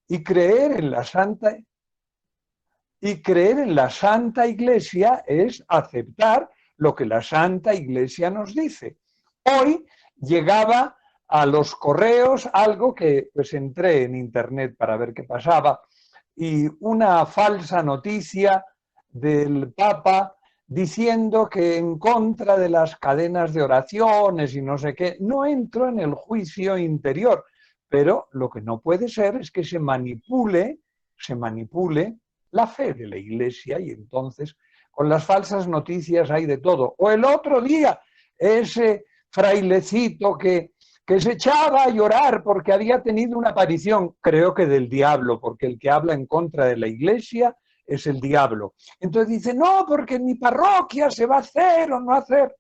Y creer en la Santa Iglesia es aceptar lo que la Santa Iglesia nos dice. Hoy llegaba a los correos algo que pues entré en internet para ver qué pasaba y una falsa noticia del Papa diciendo que en contra de las cadenas de oraciones y no sé qué, no entro en el juicio interior, pero lo que no puede ser es que se manipule la fe de la Iglesia y entonces con las falsas noticias hay de todo. O el otro día, ese frailecito que se echaba a llorar porque había tenido una aparición, creo que del diablo, porque el que habla en contra de la Iglesia es el diablo. Entonces dice, no, porque en mi parroquia se va a hacer o no hacer.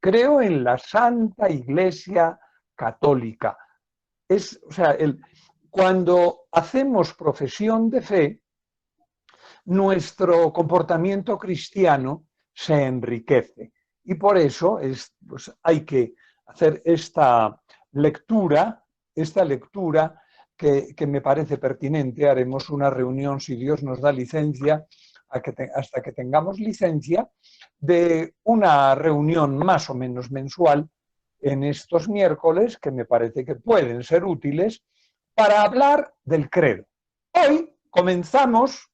Creo en la Santa Iglesia Católica. Cuando hacemos profesión de fe, nuestro comportamiento cristiano se enriquece. Y por eso pues hay que hacer esta lectura que me parece pertinente. Haremos una reunión, si Dios nos da licencia, hasta que tengamos licencia, de una reunión más o menos mensual en estos miércoles, que me parece que pueden ser útiles, para hablar del credo. Hoy comenzamos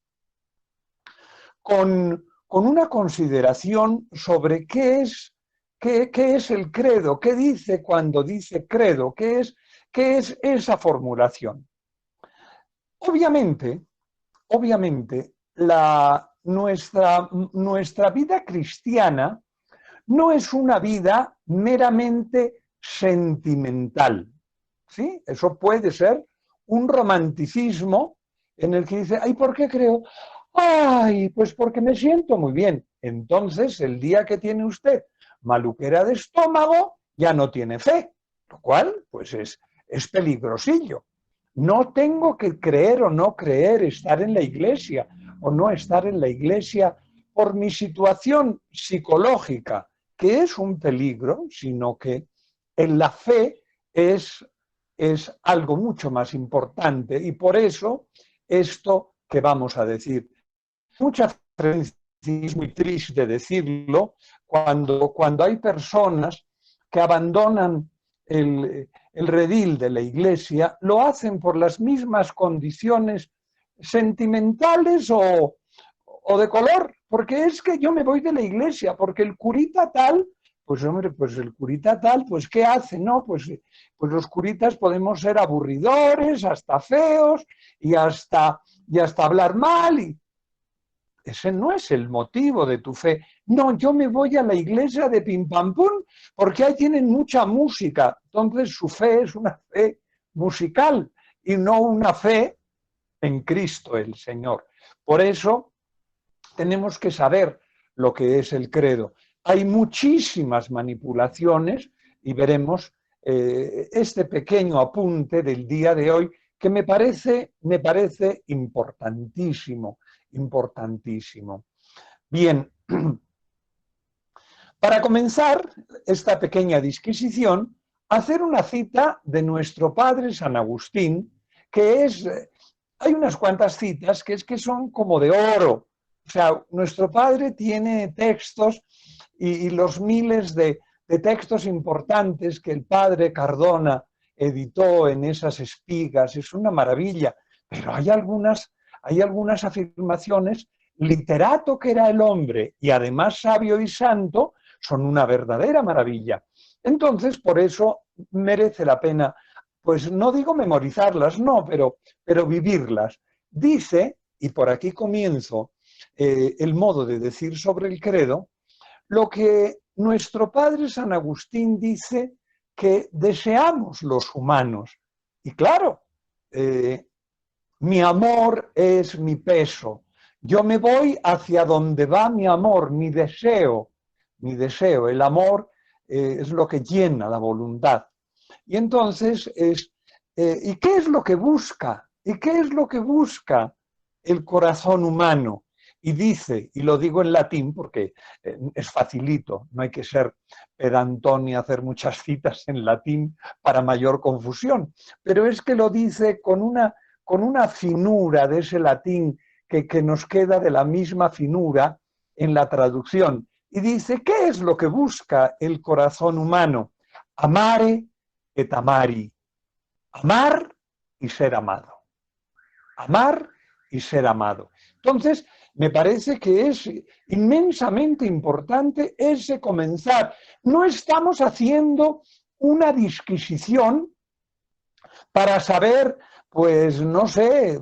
con una consideración sobre qué es el credo, qué dice cuando dice credo, qué es esa formulación. Obviamente nuestra vida cristiana no es una vida meramente sentimental, ¿sí? Eso puede ser un romanticismo en el que dice, ay, ¿por qué creo? Ay, pues porque me siento muy bien. Entonces, el día que tiene usted maluquera de estómago, ya no tiene fe, lo cual, pues es peligrosillo. No tengo que creer o no creer, estar en la iglesia o no estar en la iglesia por mi situación psicológica, que es un peligro, sino que en la fe es algo mucho más importante y por eso esto que vamos a decir. Muchas veces es muy triste decirlo cuando hay personas que abandonan el redil de la iglesia, lo hacen por las mismas condiciones sentimentales o de color, porque es que yo me voy de la iglesia, porque el curita tal, pues hombre, pues el curita tal, pues ¿qué hace? No, pues los curitas podemos ser aburridores, hasta feos y hasta hablar mal y ese no es el motivo de tu fe. No, yo me voy a la iglesia de Pim Pam Pum porque ahí tienen mucha música. Entonces su fe es una fe musical y no una fe en Cristo el Señor. Por eso tenemos que saber lo que es el credo. Hay muchísimas manipulaciones y veremos este pequeño apunte del día de hoy que me parece importantísimo. Bien, para comenzar esta pequeña disquisición, hacer una cita de nuestro padre San Agustín, que hay unas cuantas citas que son como de oro. O sea, nuestro padre tiene textos y los miles de textos importantes que el padre Cardona editó en esas espigas, es una maravilla, pero hay algunas afirmaciones, literato que era el hombre y además sabio y santo, son una verdadera maravilla. Entonces, por eso merece la pena, pues no digo memorizarlas, no, pero vivirlas. Dice, y por aquí comienzo el modo de decir sobre el credo, lo que nuestro padre San Agustín dice que deseamos los humanos. Y claro, mi amor es mi peso. Yo me voy hacia donde va mi amor, mi deseo. El amor es lo que llena la voluntad. Y entonces ¿y qué es lo que busca? ¿Y qué es lo que busca el corazón humano? y dice, y lo digo en latín porque es facilito, no hay que ser pedantón ni hacer muchas citas en latín para mayor confusión, pero es que lo dice con una finura de ese latín que nos queda de la misma finura en la traducción. Y dice, ¿qué es lo que busca el corazón humano? Amare et amari. Amar y ser amado. Amar y ser amado. Entonces, me parece que es inmensamente importante ese comenzar. No estamos haciendo una disquisición para saber, pues, no sé,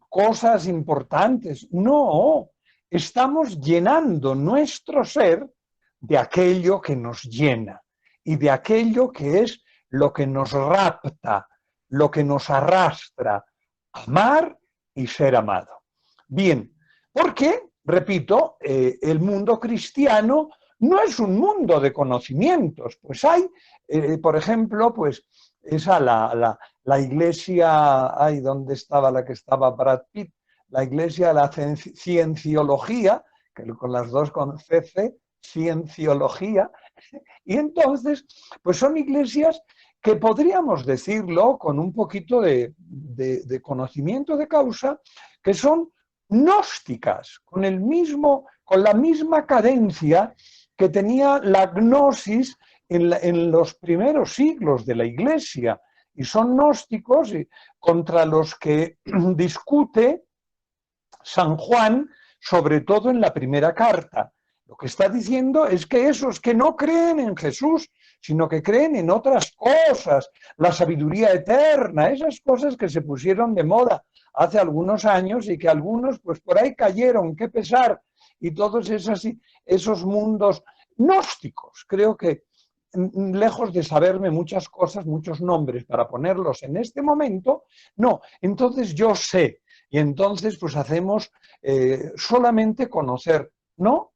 cosas importantes. No, estamos llenando nuestro ser de aquello que nos llena y de aquello que es lo que nos rapta, lo que nos arrastra, amar y ser amado. Bien, porque, repito, el mundo cristiano no es un mundo de conocimientos, pues hay, por ejemplo, pues esa la iglesia, ay, ¿dónde estaba la que estaba Brad Pitt? La iglesia de la cienciología, que con las dos con CC, cienciología, y entonces, pues son iglesias que podríamos decirlo con un poquito de conocimiento de causa, que son gnósticas, con la misma cadencia que tenía la gnosis en los primeros siglos de la iglesia, y son gnósticos contra los que discute San Juan, sobre todo en la primera carta. Lo que está diciendo es que esos que no creen en Jesús, sino que creen en otras cosas, la sabiduría eterna, esas cosas que se pusieron de moda hace algunos años y que algunos pues por ahí cayeron, qué pesar, y todos esos mundos gnósticos. Creo que lejos de saberme muchas cosas, muchos nombres para ponerlos en este momento, no, entonces yo sé, y entonces pues hacemos solamente conocer, ¿no?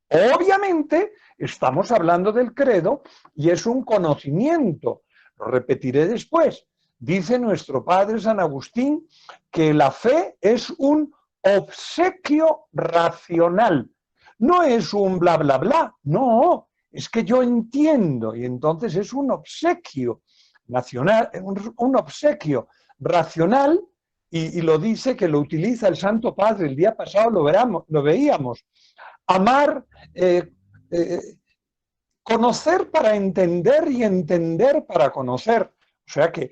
Obviamente estamos hablando del credo y es un conocimiento, lo repetiré después. Dice nuestro padre San Agustín que la fe es un obsequio racional, no es un bla bla bla, no, es que yo entiendo y entonces es un obsequio nacional, un obsequio racional y lo dice que lo utiliza el Santo Padre, el día pasado lo veíamos. Amar, conocer para entender y entender para conocer. O sea que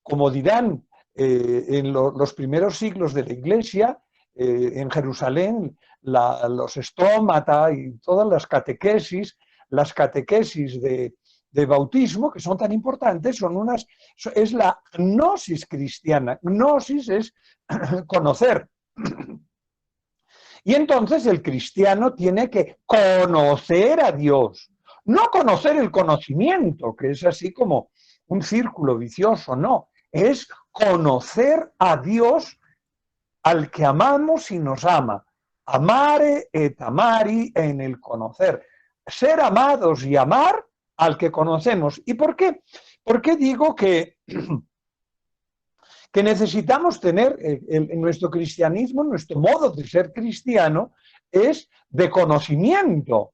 como dirán en los primeros siglos de la Iglesia, en Jerusalén, los estómata y todas las catequesis de bautismo, que son tan importantes, es la gnosis cristiana. Gnosis es conocer. Y entonces el cristiano tiene que conocer a Dios, no conocer el conocimiento, que es así como un círculo vicioso, no, es conocer a Dios al que amamos y nos ama. Amare et amari en el conocer. Ser amados y amar al que conocemos. ¿Y por qué? ¿Por qué digo que necesitamos tener en nuestro cristianismo, nuestro modo de ser cristiano, es de conocimiento,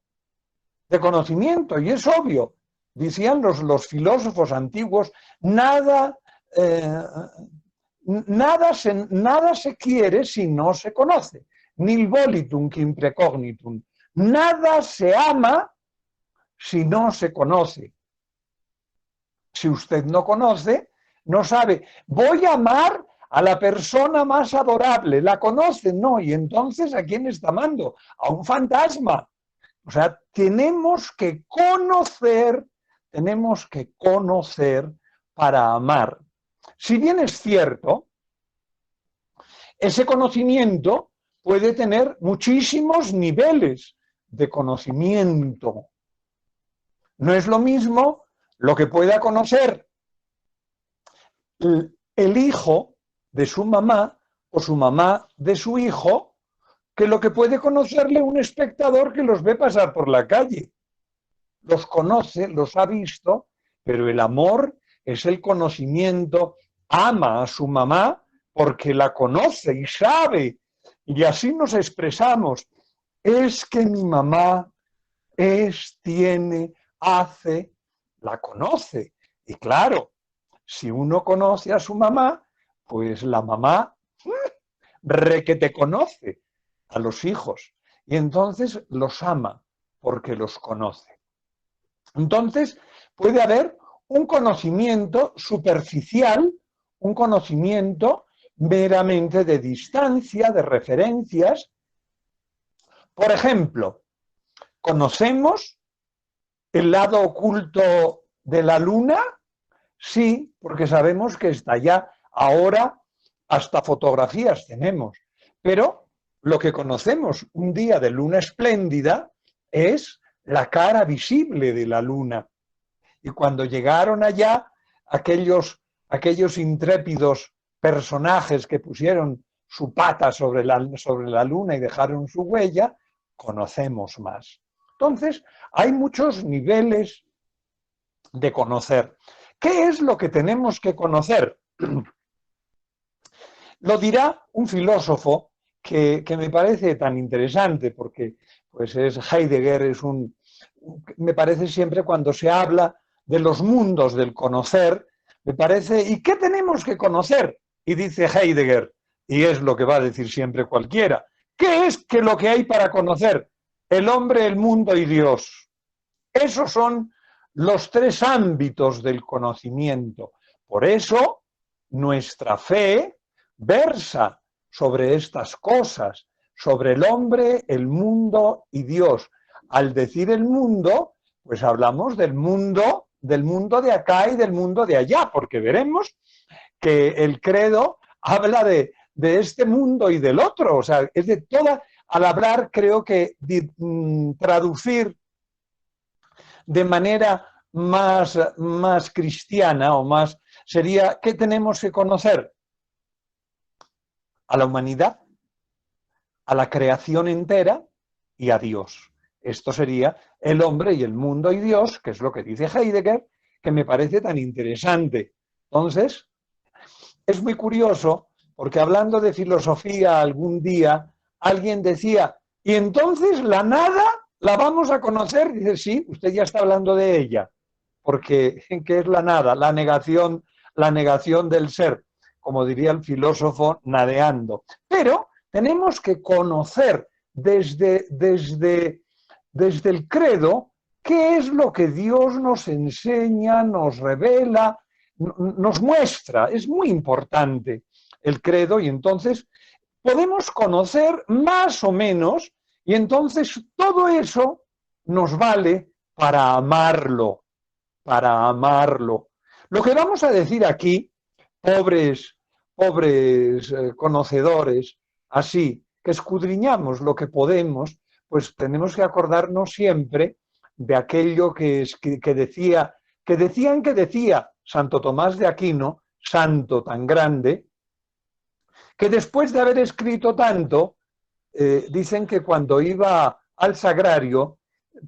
y es obvio, decían los filósofos antiguos, nada se quiere si no se conoce, nil volitum quim precognitum, nada se ama si no se conoce. Si usted no conoce, no sabe, voy a amar a la persona más adorable, ¿la conoce? No, y entonces ¿a quién está amando? A un fantasma. O sea, tenemos que conocer para amar. Si bien es cierto, ese conocimiento puede tener muchísimos niveles de conocimiento. No es lo mismo lo que pueda conocer el hijo de su mamá o su mamá de su hijo que lo que puede conocerle un espectador que los ve pasar por la calle. Los conoce, los ha visto, pero el amor es el conocimiento. Ama a su mamá porque la conoce y sabe Y así nos expresamos. Es que mi mamá tiene, hace, la conoce. Y claro, si uno conoce a su mamá, pues la mamá que te conoce a los hijos. Y entonces los ama porque los conoce. Entonces puede haber un conocimiento superficial, un conocimiento meramente de distancia, de referencias. Por ejemplo, ¿conocemos el lado oculto de la luna? Sí, porque sabemos que está allá. Ahora hasta fotografías tenemos. Pero lo que conocemos un día de luna espléndida es la cara visible de la luna. Y cuando llegaron allá aquellos intrépidos personajes que pusieron su pata sobre la luna y dejaron su huella, conocemos más. Entonces, hay muchos niveles de conocer. ¿Qué es lo que tenemos que conocer? Lo dirá un filósofo que me parece tan interesante, porque pues Heidegger me parece siempre cuando se habla de los mundos del conocer, me parece, ¿y qué tenemos que conocer? Y dice Heidegger, y es lo que va a decir siempre cualquiera, ¿qué es que lo que hay para conocer? El hombre, el mundo y Dios. Esos son los tres ámbitos del conocimiento. Por eso, nuestra fe versa sobre estas cosas, sobre el hombre, el mundo y Dios. Al decir el mundo, pues hablamos del mundo de acá y del mundo de allá, porque veremos que el credo habla de este mundo y del otro. O sea, es de toda, al hablar creo que traducir de manera más cristiana o más sería, ¿qué tenemos que conocer? A la humanidad, a la creación entera y a Dios. Esto sería el hombre y el mundo y Dios, que es lo que dice Heidegger, que me parece tan interesante. Entonces, es muy curioso, porque hablando de filosofía algún día, alguien decía, y entonces la nada la vamos a conocer. Dice, sí, usted ya está hablando de ella, porque ¿qué es la nada? La negación del ser, como diría el filósofo, nadeando. Pero tenemos que conocer desde el credo qué es lo que Dios nos enseña, nos revela, nos muestra. Es muy importante el credo y entonces podemos conocer más o menos y entonces todo eso nos vale para amarlo, para amarlo. Lo que vamos a decir aquí, pobres conocedores, así, que escudriñamos lo que podemos, pues tenemos que acordarnos siempre de aquello que decía Santo Tomás de Aquino, santo tan grande, que después de haber escrito tanto, dicen que cuando iba al sagrario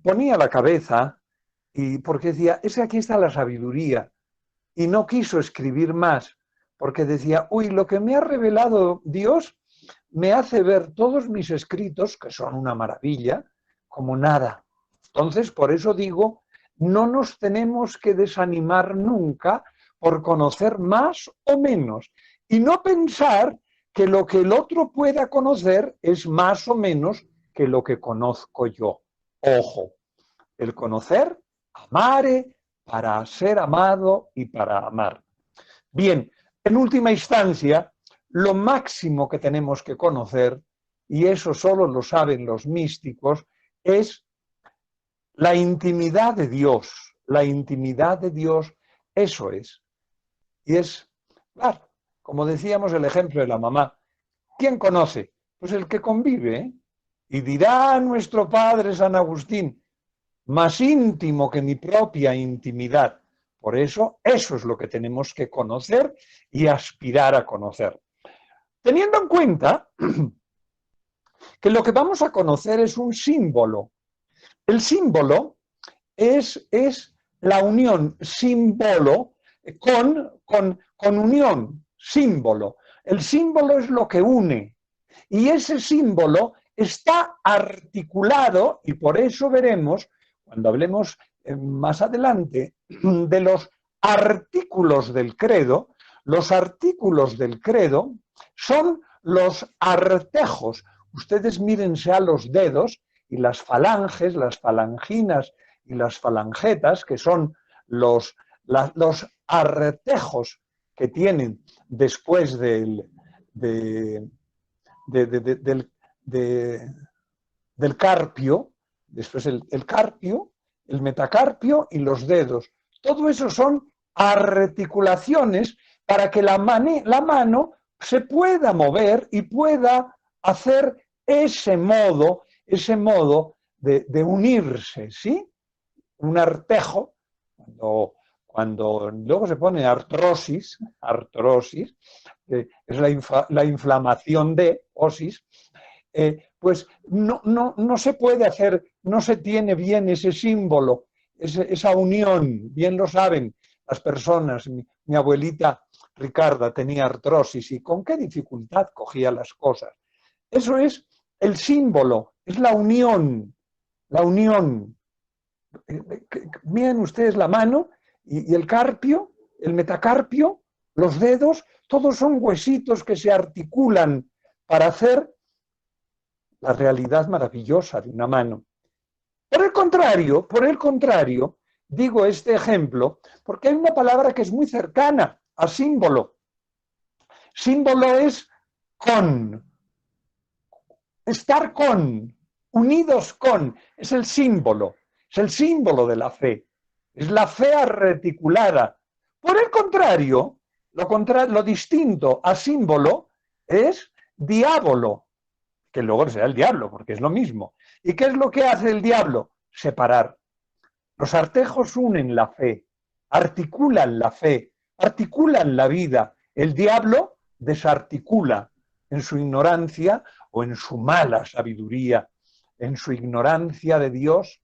ponía la cabeza y porque decía, es que aquí está la sabiduría, y no quiso escribir más, porque decía, uy, lo que me ha revelado Dios me hace ver todos mis escritos, que son una maravilla, como nada. Entonces, por eso digo, no nos tenemos que desanimar nunca por conocer más o menos, y no pensar que lo que el otro pueda conocer es más o menos que lo que conozco yo. Ojo, el conocer, amare, para ser amado y para amar. Bien, en última instancia, lo máximo que tenemos que conocer, y eso solo lo saben los místicos, es la intimidad de Dios. La intimidad de Dios, eso es. Y es, claro, como decíamos el ejemplo de la mamá, ¿quién conoce? Pues el que convive, ¿eh? Y dirá nuestro padre San Agustín, más íntimo que mi propia intimidad. Por eso es lo que tenemos que conocer y aspirar a conocer. Teniendo en cuenta que lo que vamos a conocer es un símbolo. El símbolo es la unión, símbolo, con unión, símbolo. El símbolo es lo que une. Y ese símbolo está articulado, y por eso veremos, cuando hablemos más adelante, de los artículos del credo. Los artículos del credo son los artejos. Ustedes mírense a los dedos y las falanges, las falanginas y las falangetas, que son los artejos que tienen después del carpio, después el carpio, el metacarpio y los dedos. Todo eso son articulaciones para que la mano se pueda mover y pueda hacer ese modo de unirse, ¿sí? Un artejo, cuando luego se pone artrosis, que es la inflamación de osis, pues no se puede hacer, no se tiene bien ese símbolo, esa unión, bien lo saben las personas. Mi abuelita Ricarda tenía artrosis y con qué dificultad cogía las cosas. Eso es el símbolo, es la unión, la unión. Miren ustedes la mano y el carpio, el metacarpio, los dedos, todos son huesitos que se articulan para hacer la realidad maravillosa de una mano. Por el contrario, digo este ejemplo porque hay una palabra que es muy cercana a símbolo. Símbolo es con, estar con, unidos con, es el símbolo de la fe, es la fe articulada. Por el contrario, lo distinto a símbolo es diablo, que luego será el diablo, porque es lo mismo. ¿Y qué es lo que hace el diablo? Separar. Los artejos unen la fe, articulan la fe, articulan la vida. El diablo desarticula en su ignorancia o en su mala sabiduría, en su ignorancia de Dios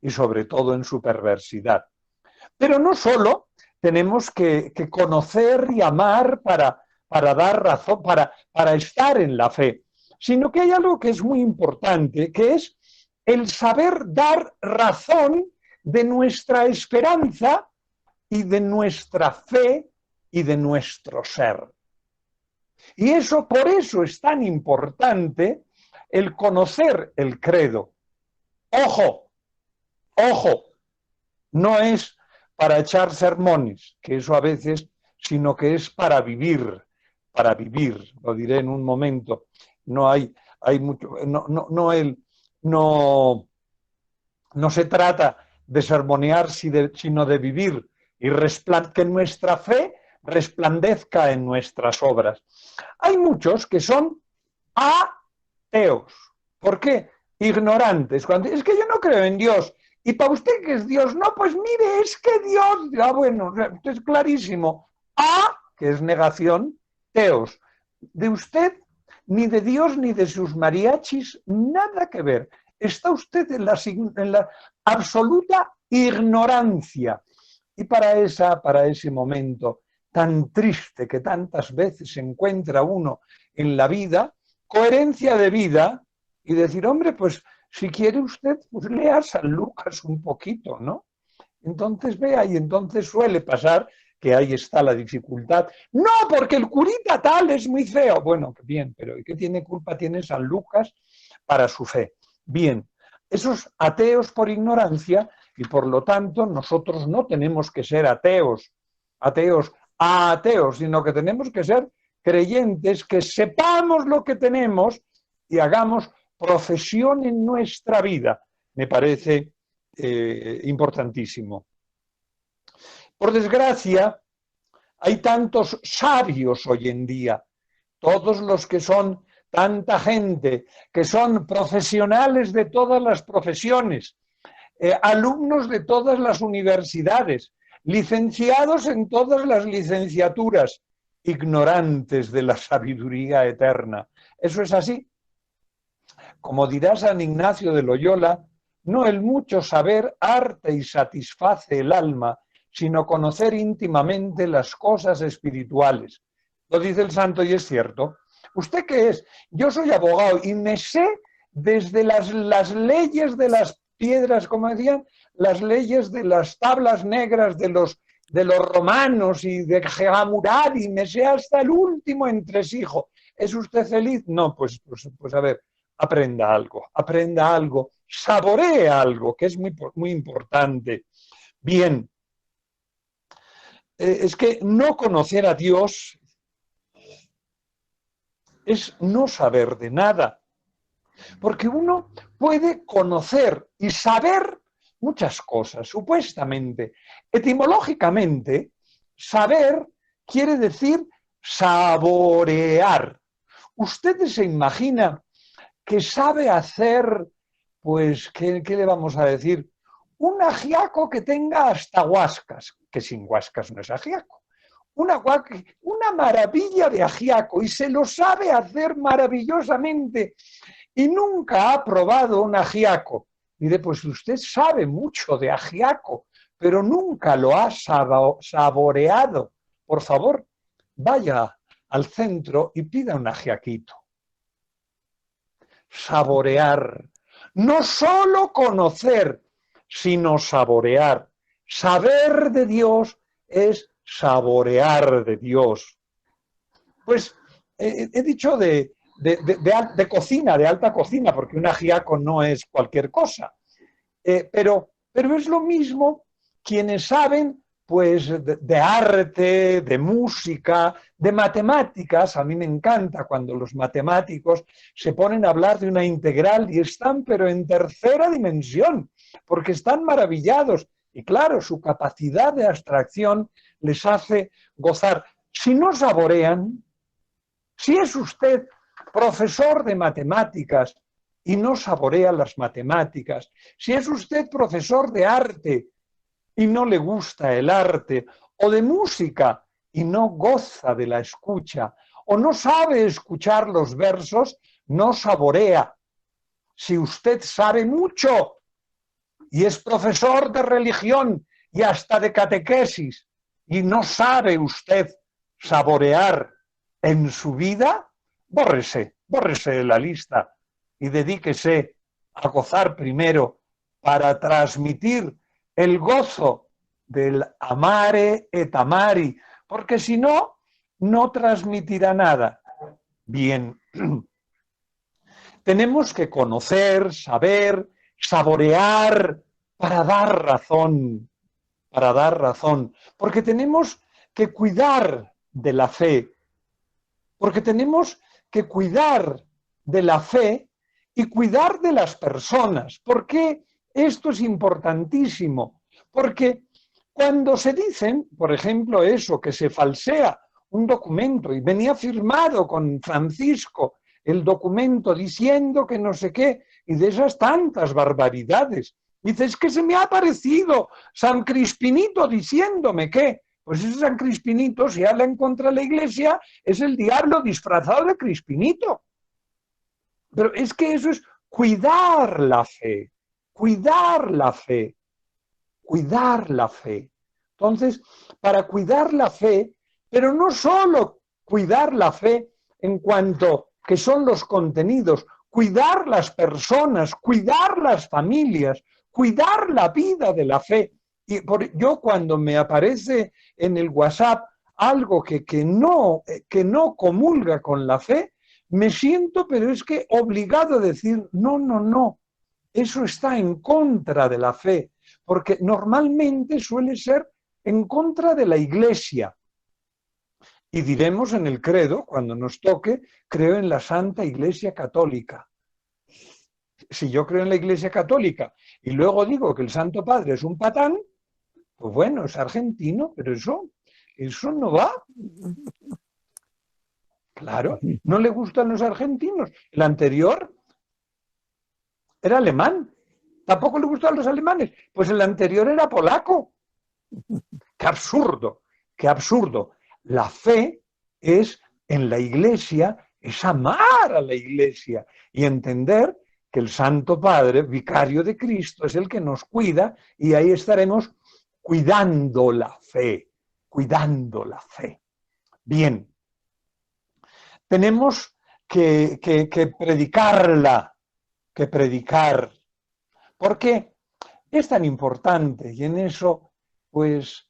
y sobre todo en su perversidad. Pero no solo tenemos que conocer y amar para dar razón, para estar en la fe, sino que hay algo que es muy importante, que es el saber dar razón de nuestra esperanza y de nuestra fe y de nuestro ser. Y eso, por eso es tan importante el conocer el credo. Ojo, no es para echar sermones, que eso a veces, sino que es para vivir, lo diré en un momento. No hay mucho, no se trata de sermonear, sino de vivir y que nuestra fe resplandezca en nuestras obras. Hay muchos que son ateos. ¿Por qué? Ignorantes. Es que yo no creo en Dios. ¿Y para usted qué es Dios? No, pues mire, es que Dios... bueno, es clarísimo. Que es negación, teos. De usted, ni de Dios, ni de sus mariachis, nada que ver. Está usted en la absoluta ignorancia. Y para ese momento tan triste que tantas veces se encuentra uno en la vida, coherencia de vida y decir, hombre, pues si quiere usted, pues lea San Lucas un poquito, ¿no? Entonces vea, y entonces suele pasar que ahí está la dificultad. No, porque el curita tal es muy feo. Bueno, bien, pero ¿qué culpa tiene San Lucas para su fe? Bien, esos ateos por ignorancia, y por lo tanto nosotros no tenemos que ser ateos, sino que tenemos que ser creyentes, que sepamos lo que tenemos y hagamos profesión en nuestra vida. Me parece importantísimo. Por desgracia, hay tantos sabios hoy en día, todos los que son tanta gente, que son profesionales de todas las profesiones, alumnos de todas las universidades, licenciados en todas las licenciaturas, ignorantes de la sabiduría eterna. Eso es así. Como dirá San Ignacio de Loyola, no el mucho saber arte y satisface el alma, sino conocer íntimamente las cosas espirituales. Lo dice el santo y es cierto. ¿Usted qué es? Yo soy abogado y me sé desde las leyes de las piedras, como decían, las leyes de las tablas negras de los romanos y de Hammurabi, me sé hasta el último entresijo. ¿Es usted feliz? No, pues a ver, aprenda algo, saboree algo, que es muy importante. Bien, es que no conocer a Dios es no saber de nada, porque uno puede conocer y saber muchas cosas, supuestamente. Etimológicamente, saber quiere decir saborear. ¿Usted se imagina que sabe hacer, pues, ¿qué le vamos a decir? Un ajiaco que tenga hasta guascas, que sin guascas no es ajiaco. Una maravilla de ajiaco y se lo sabe hacer maravillosamente y nunca ha probado un ajiaco. Mire, pues usted sabe mucho de ajiaco, pero nunca lo ha saboreado. Por favor, vaya al centro y pida un ajiaquito. Saborear. No solo conocer, sino saborear. Saber de Dios es saborear de Dios. Pues he dicho de cocina, de alta cocina, porque un ajiaco no es cualquier cosa. Pero es lo mismo quienes saben pues de arte, de música, de matemáticas. A mí me encanta cuando los matemáticos se ponen a hablar de una integral y están pero en tercera dimensión, porque están maravillados. Y claro, su capacidad de abstracción les hace gozar. Si no saborean, si es usted profesor de matemáticas y no saborea las matemáticas, si es usted profesor de arte y no le gusta el arte, o de música y no goza de la escucha, o no sabe escuchar los versos, no saborea. Si usted sabe mucho y es profesor de religión y hasta de catequesis y no sabe usted saborear en su vida, bórrese de la lista y dedíquese a gozar primero para transmitir el gozo del amare et amari, porque si no, no transmitirá nada. Bien, tenemos que conocer, saber, saborear para dar razón, porque tenemos que cuidar de la fe, porque tenemos que cuidar de la fe y cuidar de las personas. ¿Por qué esto es importantísimo? Porque cuando se dicen, por ejemplo, eso, que se falsea un documento y venía firmado con Francisco el documento diciendo que no sé qué, y de esas tantas barbaridades, dice, es que se me ha aparecido San Crispinito diciéndome que, pues ese San Crispinito, si habla en contra de la Iglesia, es el diablo disfrazado de Crispinito. Pero es que eso es cuidar la fe, cuidar la fe, cuidar la fe. Entonces, para cuidar la fe, pero no solo cuidar la fe en cuanto que son los contenidos, cuidar las personas, cuidar las familias, cuidar la vida de la fe. Y yo cuando me aparece en el WhatsApp algo que no comulga con la fe, me siento, pero es que obligado a decir, no, eso está en contra de la fe, porque normalmente suele ser en contra de la Iglesia. Y diremos en el credo, cuando nos toque, creo en la Santa Iglesia Católica. Si yo creo en la Iglesia Católica y luego digo que el Santo Padre es un patán, pues bueno, es argentino, pero eso no va. Claro, no le gustan los argentinos. El anterior era alemán. Tampoco le gustan los alemanes. Pues el anterior era polaco. ¡Qué absurdo! ¡Qué absurdo! La fe es en la Iglesia, es amar a la Iglesia y entender que el Santo Padre, vicario de Cristo, es el que nos cuida y ahí estaremos cuidando la fe, cuidando la fe. Bien, tenemos que predicarla, que predicar. ¿Por qué es tan importante? Y en eso, pues,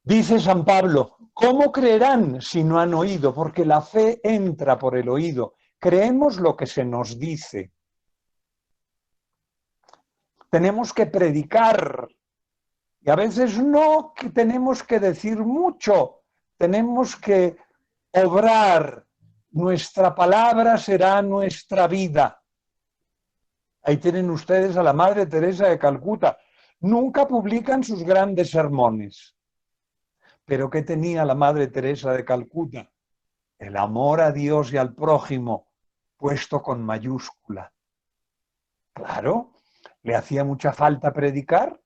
dice San Pablo, ¿cómo creerán si no han oído? Porque la fe entra por el oído. Creemos lo que se nos dice. Tenemos que predicar. Y a veces no que tenemos que decir mucho, tenemos que obrar. Nuestra palabra será nuestra vida. Ahí tienen ustedes a la Madre Teresa de Calcuta. Nunca publican sus grandes sermones. Pero ¿qué tenía la Madre Teresa de Calcuta? El amor a Dios y al prójimo puesto con mayúscula. Claro, le hacía mucha falta predicar.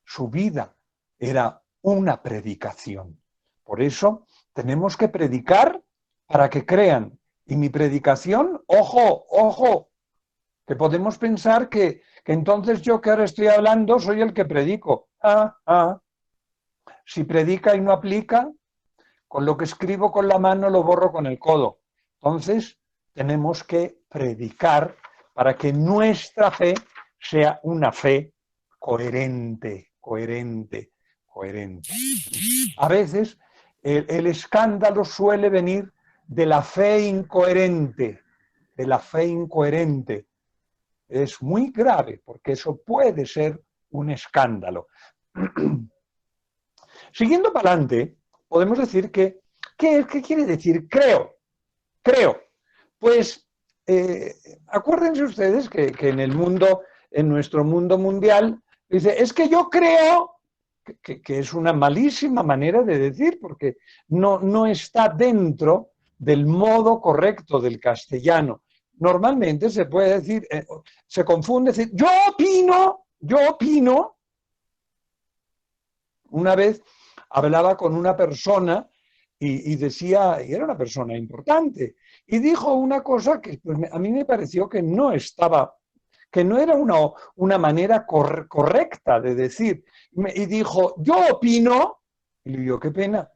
Su vida era una predicación. Por eso tenemos que predicar para que crean. Y mi predicación, ojo, ojo, que podemos pensar que entonces yo que ahora estoy hablando soy el que predico. Si predica y no aplica, con lo que escribo con la mano lo borro con el codo. Entonces tenemos que predicar para que nuestra fe sea una fe coherente, coherente, coherente. A veces el escándalo suele venir de la fe incoherente, de la fe incoherente. Es muy grave porque eso puede ser un escándalo. Siguiendo para adelante, podemos decir que, ¿qué quiere decir creo? Creo. Pues acuérdense ustedes que en el mundo, en nuestro mundo mundial, dice, es que yo creo, que es una malísima manera de decir, porque no está dentro del modo correcto del castellano. Normalmente se puede decir, se confunde decir, yo opino. Una vez hablaba con una persona y decía, y era una persona importante, y dijo una cosa que pues, a mí me pareció que no estaba, que no era una manera correcta de decir. Y dijo, yo opino, y le digo, qué pena,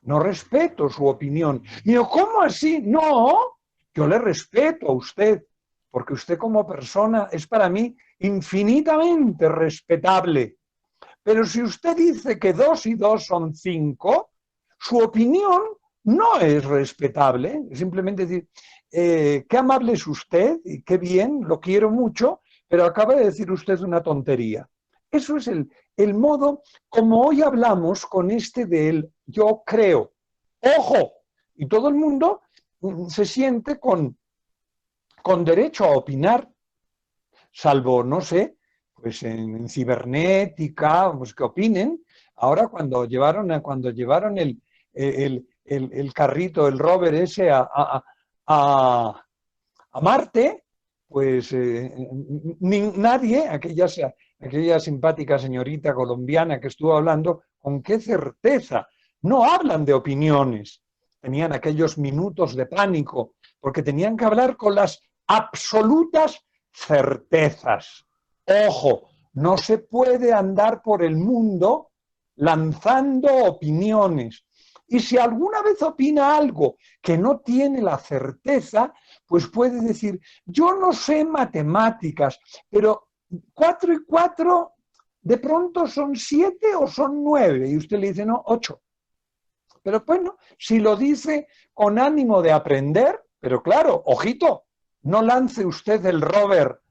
no respeto su opinión. Y yo, ¿cómo así? No, yo le respeto a usted, porque usted como persona es para mí infinitamente respetable. Pero si usted dice que 2 y 2 son 5, su opinión no es respetable. Simplemente decir, qué amable es usted y qué bien, lo quiero mucho, pero acaba de decir usted una tontería. Eso es el modo como hoy hablamos con este del yo creo. ¡Ojo! Y todo el mundo se siente con derecho a opinar, salvo, no sé, pues en cibernética, pues que opinen. Ahora cuando llevaron el carrito, el rover ese a Marte, pues nadie, aquella simpática señorita colombiana que estuvo hablando, con qué certeza, no hablan de opiniones. Tenían aquellos minutos de pánico, porque tenían que hablar con las absolutas certezas. Ojo, no se puede andar por el mundo lanzando opiniones. Y si alguna vez opina algo que no tiene la certeza, pues puede decir, yo no sé matemáticas, pero 4 y 4 de pronto son 7 o son 9. Y usted le dice, no, 8. Pero bueno, si lo dice con ánimo de aprender, pero claro, ojito, no lance usted el rover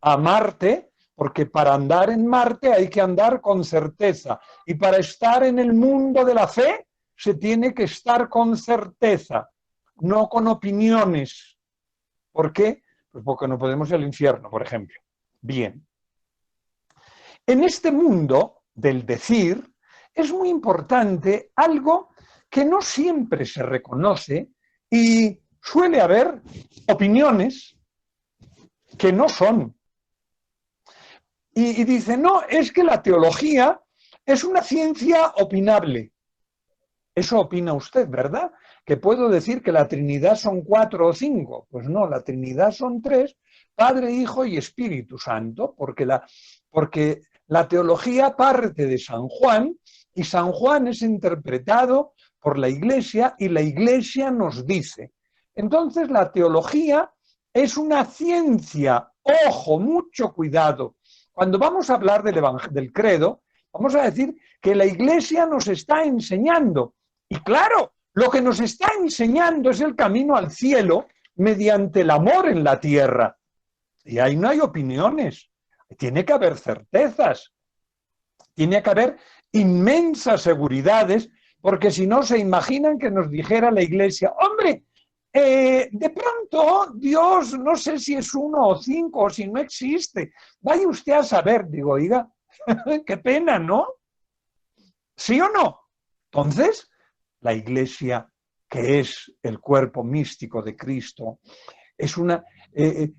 a Marte, porque para andar en Marte hay que andar con certeza. Y para estar en el mundo de la fe se tiene que estar con certeza, no con opiniones. ¿Por qué? Pues porque no podemos ir al infierno, por ejemplo. Bien. En este mundo del decir es muy importante algo que no siempre se reconoce y suele haber opiniones que no son. Y dice, no, es que la teología es una ciencia opinable. Eso opina usted, ¿verdad? Que puedo decir que la Trinidad son 4 o 5. Pues no, la Trinidad son 3, Padre, Hijo y Espíritu Santo, porque la teología parte de San Juan y San Juan es interpretado por la Iglesia y la Iglesia nos dice. Entonces la teología es una ciencia. Ojo, mucho cuidado. Cuando vamos a hablar del credo, vamos a decir que la Iglesia nos está enseñando. Y claro, lo que nos está enseñando es el camino al cielo mediante el amor en la tierra. Y ahí no hay opiniones. Tiene que haber certezas. Tiene que haber inmensas seguridades, porque si no se imaginan que nos dijera la Iglesia, hombre, de pronto Dios no sé si es 1 o 5 o si no existe. Vaya usted a saber. Digo, oiga, qué pena, ¿no? ¿Sí o no? Entonces, la Iglesia, que es el cuerpo místico de Cristo,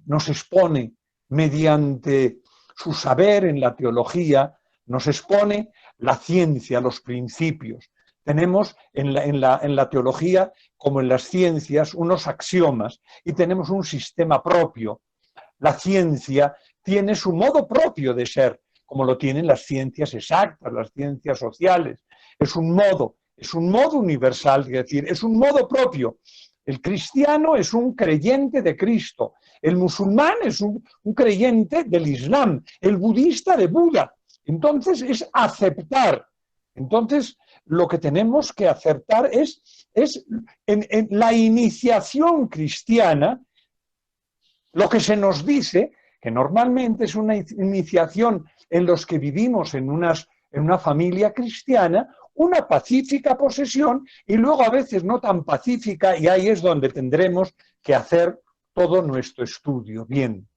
nos expone mediante su saber en la teología, nos expone la ciencia, los principios. Tenemos en la teología, como en las ciencias, unos axiomas y tenemos un sistema propio. La ciencia tiene su modo propio de ser, como lo tienen las ciencias exactas, las ciencias sociales. Es un modo universal, es decir, es un modo propio. El cristiano es un creyente de Cristo, el musulmán es un creyente del Islam, el budista de Buda. Entonces es aceptar. Entonces lo que tenemos que aceptar es en la iniciación cristiana, lo que se nos dice, que normalmente es una iniciación en los que vivimos en una familia cristiana, una pacífica posesión y luego a veces no tan pacífica, y ahí es donde tendremos que hacer todo nuestro estudio. Bien.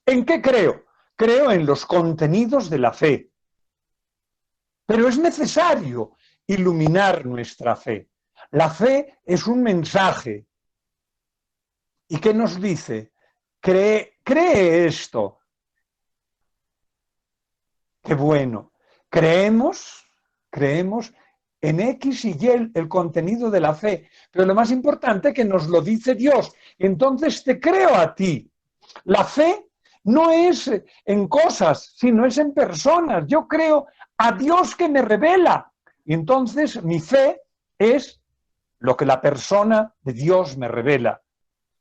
¿En qué creo? Creo en los contenidos de la fe. Pero es necesario iluminar nuestra fe. La fe es un mensaje. ¿Y qué nos dice? Cree esto. Qué bueno. Creemos en X y Y el contenido de la fe. Pero lo más importante es que nos lo dice Dios. Entonces te creo a ti. La fe no es en cosas, sino es en personas. Yo creo a Dios que me revela. Y entonces mi fe es lo que la persona de Dios me revela.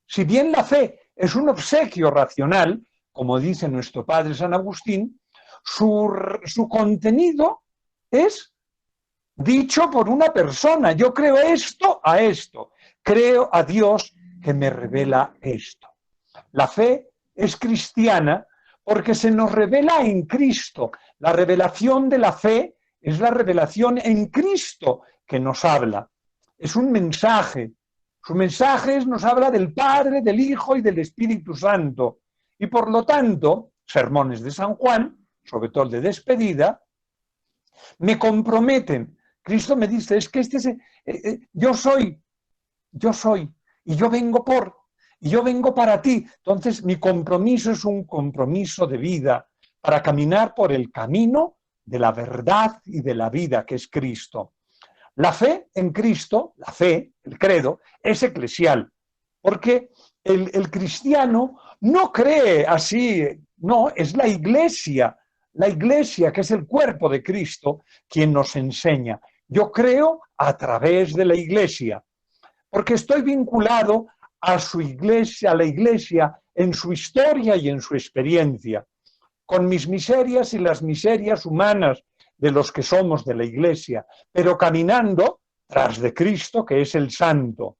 Si bien la fe es un obsequio racional, como dice nuestro padre San Agustín, su contenido es dicho por una persona. Yo creo esto a esto. Creo a Dios que me revela esto. La fe es cristiana porque se nos revela en Cristo. La revelación de la fe es la revelación en Cristo que nos habla. Es un mensaje. Su mensaje nos habla del Padre, del Hijo y del Espíritu Santo. Y por lo tanto, sermones de San Juan, sobre todo el de despedida, me comprometen. Cristo me dice, es que yo soy, y yo vengo y yo vengo para ti. Entonces, mi compromiso es un compromiso de vida para caminar por el camino de la verdad y de la vida, que es Cristo. La fe en Cristo, la fe, el credo, es eclesial, porque el cristiano no cree así, no, es la Iglesia, que es el cuerpo de Cristo, quien nos enseña. Yo creo a través de la Iglesia, porque estoy vinculado a su Iglesia, a la Iglesia, en su historia y en su experiencia, con mis miserias y las miserias humanas de los que somos de la Iglesia, pero caminando tras de Cristo, que es el Santo.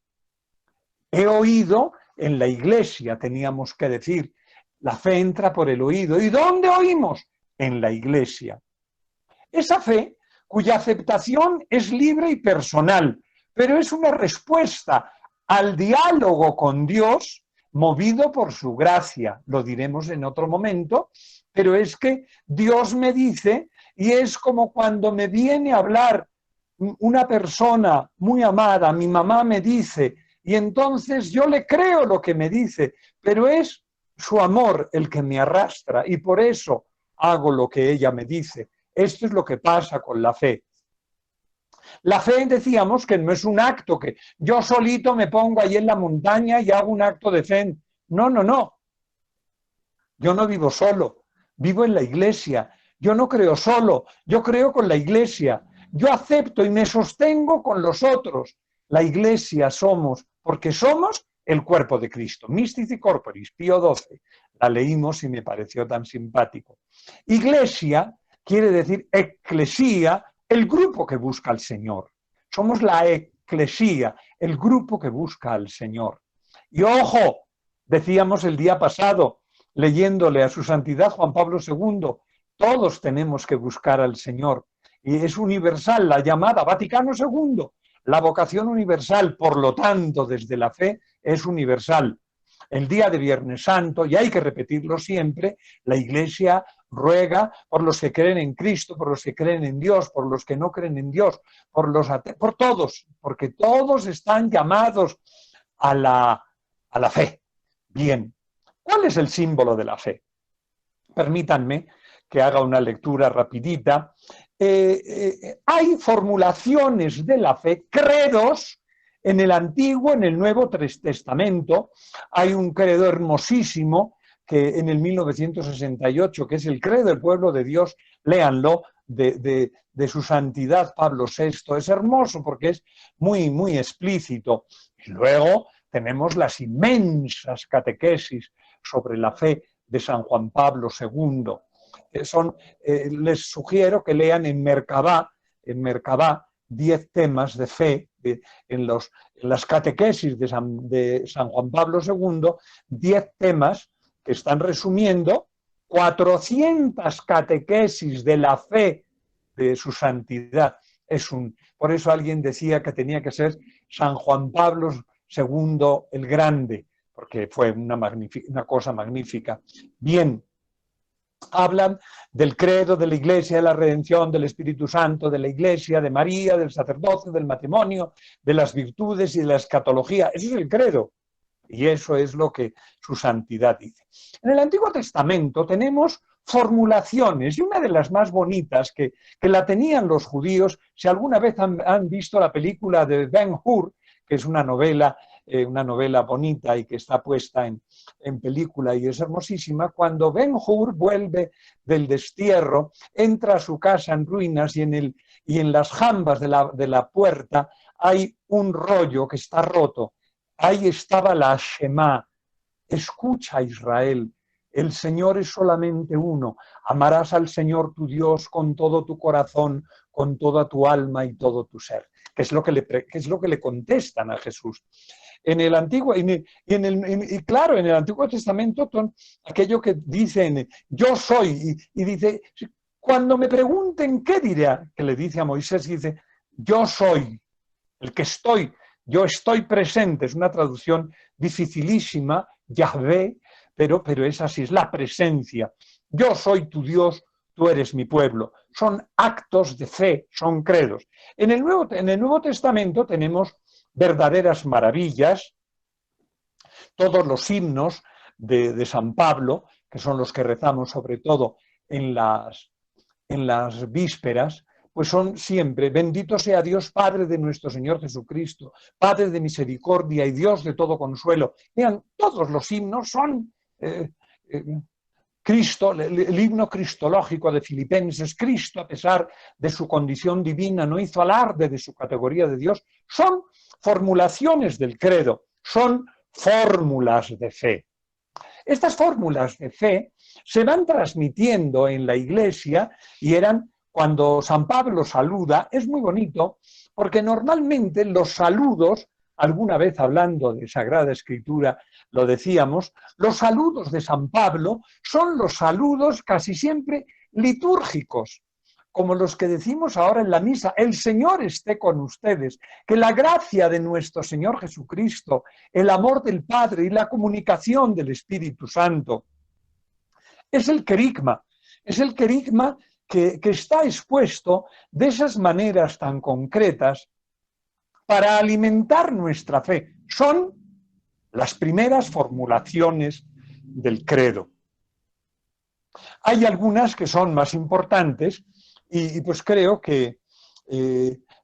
He oído en la Iglesia, teníamos que decir, la fe entra por el oído. ¿Y dónde oímos? En la Iglesia. Esa fe, cuya aceptación es libre y personal, pero es una respuesta al diálogo con Dios movido por su gracia. Lo diremos en otro momento, pero es que Dios me dice, y es como cuando me viene a hablar una persona muy amada, mi mamá me dice, y entonces yo le creo lo que me dice, pero es su amor el que me arrastra, y por eso hago lo que ella me dice. Esto es lo que pasa con la fe. La fe, decíamos, que no es un acto que yo solito me pongo ahí en la montaña y hago un acto de fe. No, no, no. Yo no vivo solo, vivo en la Iglesia. Yo no creo solo, yo creo con la Iglesia. Yo acepto y me sostengo con los otros. La Iglesia somos porque somos el cuerpo de Cristo. Mystici Corporis, Pío XII, la leímos y me pareció tan simpático. Iglesia quiere decir eclesía, el grupo que busca al Señor. Somos la eclesía, el grupo que busca al Señor. Y ojo, decíamos el día pasado, leyéndole a su santidad Juan Pablo II, todos tenemos que buscar al Señor. Y es universal la llamada Vaticano II, la vocación universal, por lo tanto, desde la fe es universal. El día de Viernes Santo, y hay que repetirlo siempre, la Iglesia ruega por los que creen en Cristo, por los que creen en Dios, por los que no creen en Dios, por todos, porque todos están llamados a la fe. Bien, ¿cuál es el símbolo de la fe? Permítanme que haga una lectura rapidita. Hay formulaciones de la fe, credos, en el Antiguo, en el Nuevo Testamento. Hay un credo hermosísimo que en el 1968, que es el credo del pueblo de Dios, léanlo, de su santidad Pablo VI. Es hermoso porque es muy, muy explícito. Y luego tenemos las inmensas catequesis sobre la fe de San Juan Pablo II. Les sugiero que lean en Merkabah 10 temas de fe, en las catequesis de San Juan Pablo II, 10 temas que están resumiendo 400 catequesis de la fe de su santidad. Por eso alguien decía que tenía que ser San Juan Pablo II el Grande, porque fue una cosa magnífica. Bien, hablan del credo, de la Iglesia, de la redención, del Espíritu Santo, de la Iglesia, de María, del sacerdocio, del matrimonio, de las virtudes y de la escatología. Eso es el credo. Y eso es lo que su santidad dice. En el Antiguo Testamento tenemos formulaciones, y una de las más bonitas que la tenían los judíos, si alguna vez han visto la película de Ben-Hur, que es una novela bonita y que está puesta en película y es hermosísima, cuando Ben-Hur vuelve del destierro, entra a su casa en ruinas y en las jambas de la puerta hay un rollo que está roto. Ahí estaba la Shema. Escucha, Israel, el Señor es solamente uno. Amarás al Señor tu Dios con todo tu corazón, con toda tu alma y todo tu ser. ¿Qué es lo que le contestan a Jesús? En el Antiguo, claro, en el Antiguo Testamento, aquello que dicen, yo soy, y dice, cuando me pregunten qué dirá, que le dice a Moisés, dice, yo soy, el que estoy, yo estoy presente, es una traducción dificilísima, Yahvé, pero es así, es la presencia. Yo soy tu Dios, tú eres mi pueblo. Son actos de fe, son credos. En el Nuevo Testamento tenemos verdaderas maravillas, todos los himnos de San Pablo, que son los que rezamos sobre todo en las vísperas, pues son siempre, bendito sea Dios, Padre de nuestro Señor Jesucristo, Padre de misericordia y Dios de todo consuelo. Vean, todos los himnos son Cristo, el himno cristológico de Filipenses, Cristo, a pesar de su condición divina, no hizo alarde de su categoría de Dios. Son formulaciones del credo, son fórmulas de fe. Estas fórmulas de fe se van transmitiendo en la Iglesia y cuando San Pablo saluda, es muy bonito, porque normalmente los saludos, alguna vez hablando de Sagrada Escritura, lo decíamos, los saludos de San Pablo son los saludos casi siempre litúrgicos, como los que decimos ahora en la misa, el Señor esté con ustedes, que la gracia de nuestro Señor Jesucristo, el amor del Padre y la comunicación del Espíritu Santo. Es el querigma que está expuesto de esas maneras tan concretas para alimentar nuestra fe. Son las primeras formulaciones del credo. Hay algunas que son más importantes y pues creo que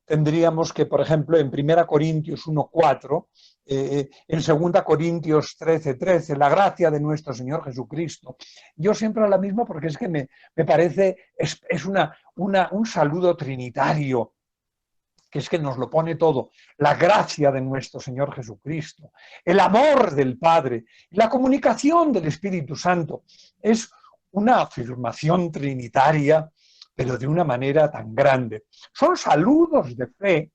tendríamos que, por ejemplo, en 1 Corintios 1:4, en 2 Corintios 13:13, la gracia de nuestro Señor Jesucristo. Yo siempre a la misma porque es que me parece, es un saludo trinitario. que es que nos lo pone todo, la gracia de nuestro Señor Jesucristo, el amor del Padre, la comunicación del Espíritu Santo, es una afirmación trinitaria, pero de una manera tan grande. Son saludos de fe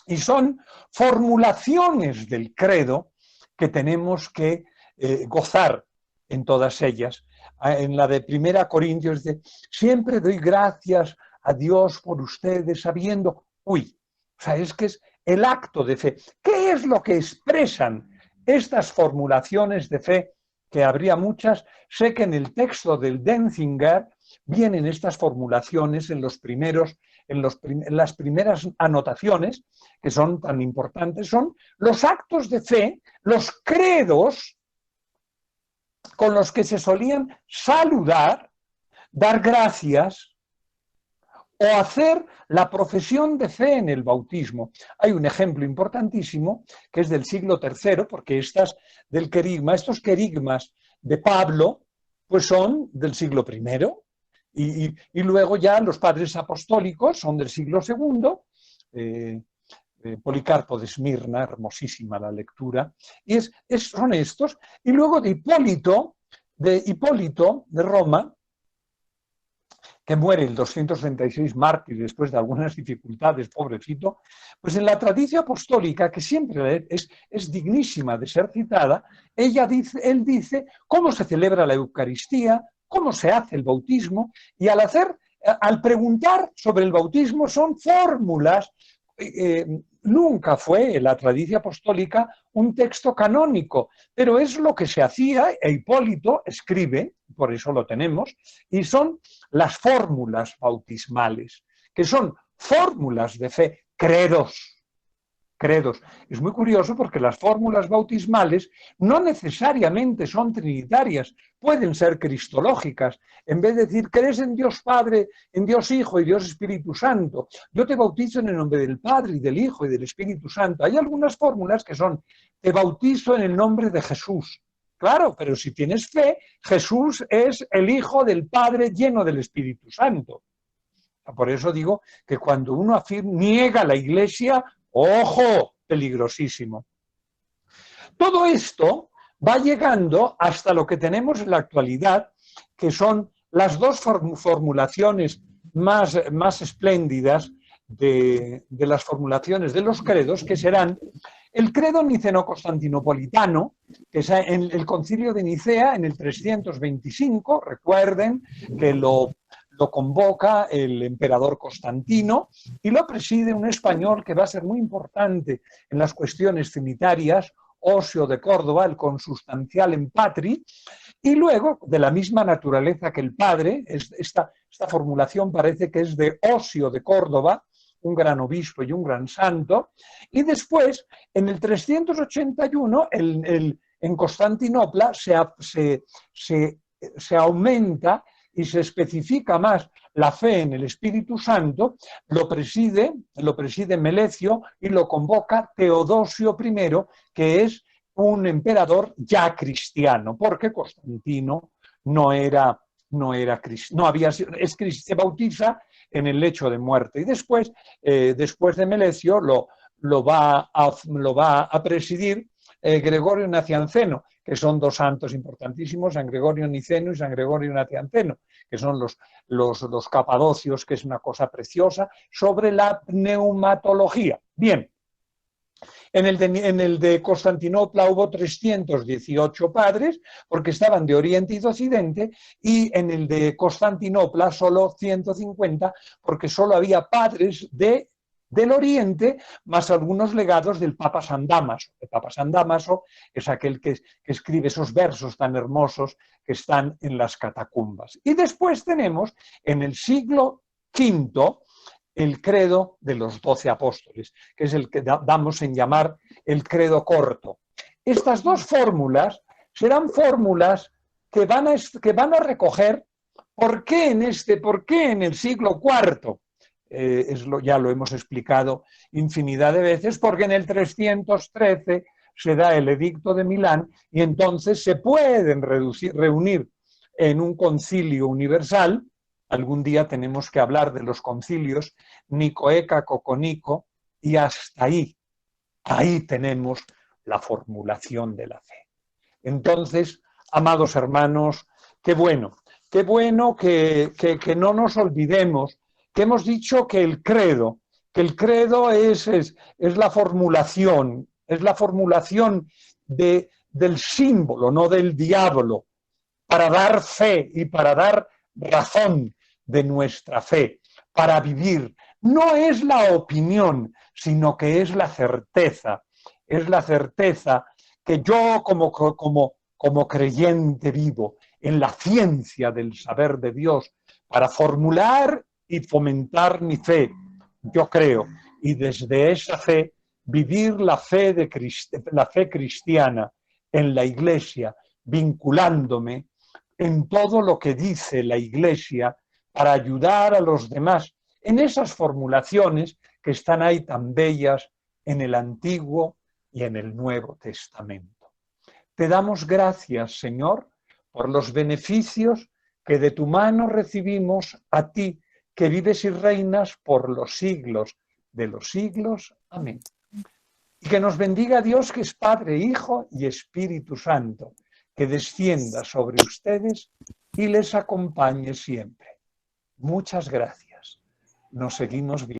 y son formulaciones del credo que tenemos que gozar en todas ellas. En la de 1 Corintios dice, siempre doy gracias a Dios por ustedes, sabiendo, o sea, es que es el acto de fe. ¿Qué es lo que expresan estas formulaciones de fe? Que habría muchas. Sé que en el texto del Denzinger vienen estas formulaciones en las primeras anotaciones, que son tan importantes, son los actos de fe, los credos con los que se solían saludar, dar gracias o hacer la profesión de fe en el bautismo. Hay un ejemplo importantísimo que es del siglo III, porque estos querigmas de Pablo, pues son del siglo I, y luego ya los padres apostólicos son del siglo II, Policarpo de Esmirna, hermosísima la lectura, y son estos, y luego de Hipólito de Roma, que muere el 236 mártir después de algunas dificultades, pobrecito, pues en la tradición apostólica, que siempre es dignísima de ser citada, él dice cómo se celebra la Eucaristía, cómo se hace el bautismo, y al preguntar sobre el bautismo son fórmulas. Nunca fue la tradición apostólica un texto canónico, pero es lo que se hacía, e Hipólito escribe, por eso lo tenemos, y son las fórmulas bautismales, que son fórmulas de fe, credos. Es muy curioso porque las fórmulas bautismales no necesariamente son trinitarias, pueden ser cristológicas. En vez de decir, crees en Dios Padre, en Dios Hijo y Dios Espíritu Santo, yo te bautizo en el nombre del Padre y del Hijo y del Espíritu Santo. Hay algunas fórmulas que son, te bautizo en el nombre de Jesús. Claro, pero si tienes fe, Jesús es el Hijo del Padre lleno del Espíritu Santo. Por eso digo que cuando uno niega la Iglesia, ¡ojo! Peligrosísimo. Todo esto va llegando hasta lo que tenemos en la actualidad, que son las dos formulaciones más espléndidas de las formulaciones de los credos, que serán el credo niceno-constantinopolitano, que es en el concilio de Nicea en el 325, recuerden que lo convoca el emperador Constantino y lo preside un español que va a ser muy importante en las cuestiones trinitarias, Osio de Córdoba, el consustancial en patri, y luego, de la misma naturaleza que el padre, esta formulación parece que es de Osio de Córdoba, un gran obispo y un gran santo, y después, en el 381, en Constantinopla se aumenta y se especifica más la fe en el Espíritu Santo, lo preside Melecio y lo convoca Teodosio I, que es un emperador ya cristiano, porque Constantino se bautiza en el lecho de muerte. Y después de Melecio lo va a presidir Gregorio Nacianceno, que son dos santos importantísimos, San Gregorio Niceno y San Gregorio Nacianceno, que son los capadocios, que es una cosa preciosa, sobre la pneumatología. Bien, en el de Constantinopla hubo 318 padres, porque estaban de Oriente y de Occidente, y en el de Constantinopla solo 150, porque solo había padres del Oriente, más algunos legados del Papa San Dámaso. El Papa San Dámaso es aquel que escribe esos versos tan hermosos que están en las catacumbas. Y después tenemos, en el siglo V, el credo de los 12 apóstoles, que es el que damos en llamar el credo corto. Estas dos fórmulas serán fórmulas que van a recoger por qué en el siglo IV, ya lo hemos explicado infinidad de veces, porque en el 313 se da el edicto de Milán y entonces se pueden reunir en un concilio universal Algún día tenemos que hablar de los concilios Nicoécaco-Conico y hasta ahí tenemos la formulación de la fe. Entonces, amados hermanos, qué bueno que no nos olvidemos, que hemos dicho que el credo es la formulación, del símbolo, no del diablo, para dar fe y para dar razón de nuestra fe, para vivir. No es la opinión, sino que es la certeza que yo como creyente vivo en la ciencia del saber de Dios para formular y fomentar mi fe. Yo creo, y desde esa fe vivir la fe cristiana en la Iglesia, vinculándome en todo lo que dice la Iglesia para ayudar a los demás en esas formulaciones que están ahí tan bellas en el Antiguo y en el Nuevo Testamento. Te damos gracias, Señor, por los beneficios que de tu mano recibimos a ti, que vives y reinas por los siglos de los siglos. Amén. Y que nos bendiga Dios, que es Padre, Hijo y Espíritu Santo, que descienda sobre ustedes y les acompañe siempre. Muchas gracias. Nos seguimos viendo.